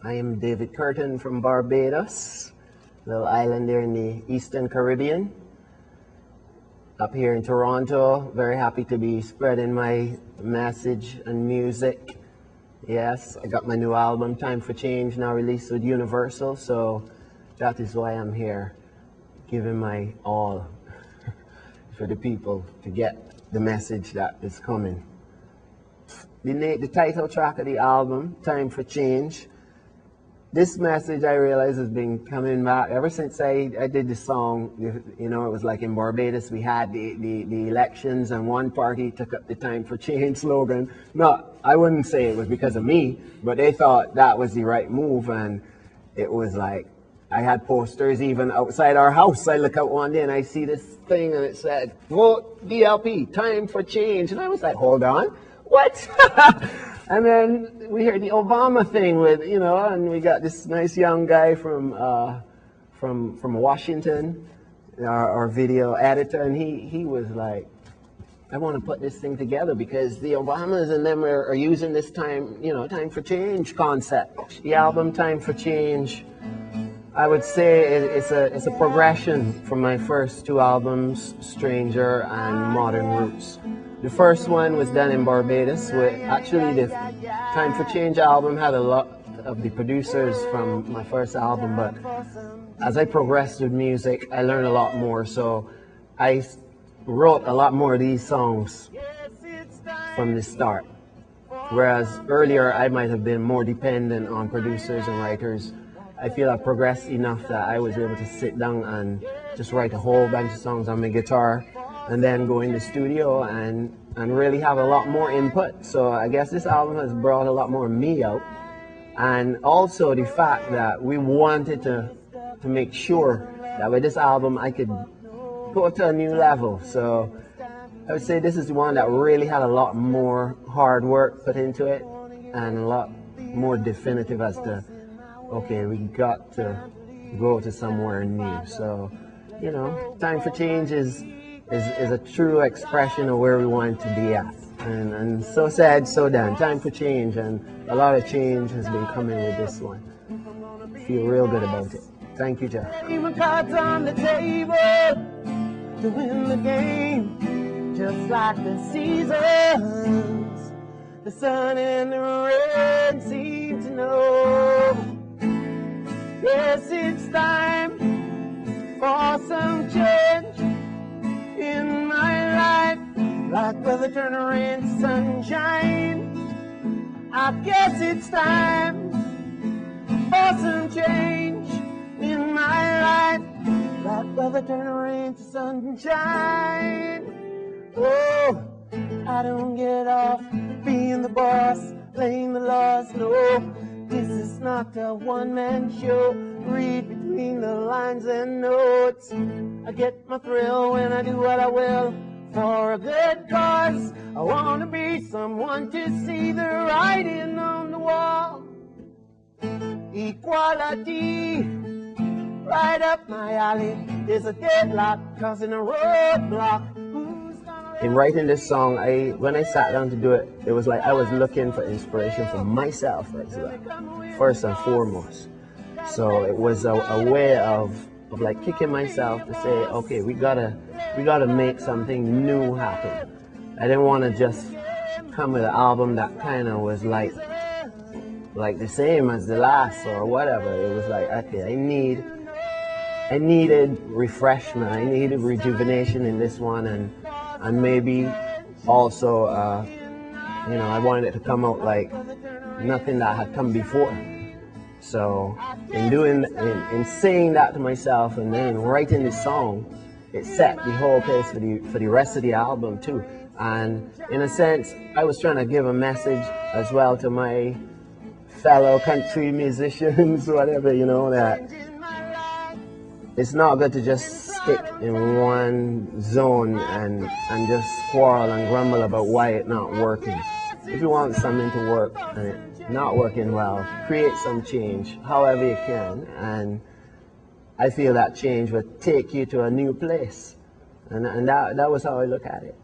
I am David Kirton from Barbados, little island there in the Eastern Caribbean. Up here in Toronto, very happy to be spreading my message and music. Yes, I got my new album, Time for Change, now released with Universal, so that is why I'm here, giving my all for the people to get the message that is coming. The title track of the album, Time for Change. This message, I realize, has been coming back ever since I did the song. You know, it was like in Barbados, we had the elections, and one party took up the Time for Change slogan. No, I wouldn't say it was because of me, but they thought that was the right move, and it was like, I had posters even outside our house. I look out one day and I see this thing, and it said, vote DLP, Time for Change. And I was like, hold on, what? And then we heard the Obama thing with, you know, and we got this nice young guy from Washington, our video editor, and he was like, I want to put this thing together because the Obamas and them are using this time, you know, Time for Change concept. The album Time for Change, I would say it's a progression from my first two albums, Stranger and Modern Roots. The first one was done in Barbados, where actually the Time for Change album had a lot of the producers from my first album, but as I progressed with music, I learned a lot more, so I wrote a lot more of these songs from the start. Whereas earlier I might have been more dependent on producers and writers, I feel I've progressed enough that I was able to sit down and just write a whole bunch of songs on my guitar and then go in the studio and really have a lot more input. So I guess this album has brought a lot more of me out. And also the fact that we wanted to make sure that with this album I could go to a new level. So I would say this is the one that really had a lot more hard work put into it and a lot more definitive as to, okay, we got to go to somewhere new. So, you know, Time for Change is a true expression of where we want to be at. And so said, so done. Time for change, and a lot of change has been coming with this one. Feel real good about it. Thank you, Jeff. Cards on the table to win the game, just like the seasons. The sun and the rain seem to know. Yes, it's time for some change in my life, like weather turning rain to sunshine. I guess it's time for some change in my life, like weather turning rain to sunshine. Oh, I don't get off being the boss, playing the laws, no. This is not a one-man show. Read between the lines and notes. I get my thrill when I do what I will for a good cause. I want to be someone to see the writing on the wall. Equality, right up my alley. There's a deadlock causing a roadblock. In writing this song, when I sat down to do it, it was like I was looking for inspiration for myself as well, first and foremost. So it was a way of like kicking myself to say, okay, we gotta make something new happen. I didn't want to just come with an album that kind of was like the same as the last or whatever. It was like, okay, I needed refreshment, I needed rejuvenation in this one, and maybe also, you know, I wanted it to come out like nothing that had come before. So in saying that to myself and then writing this song, it set the whole pace for the rest of the album too. And in a sense, I was trying to give a message as well to my fellow country musicians, whatever, you know, that it's not good to just stick in one zone and just quarrel and grumble about why it's not working. If you want something to work and it's not working well, create some change however you can, and I feel that change will take you to a new place, and that was how I look at it.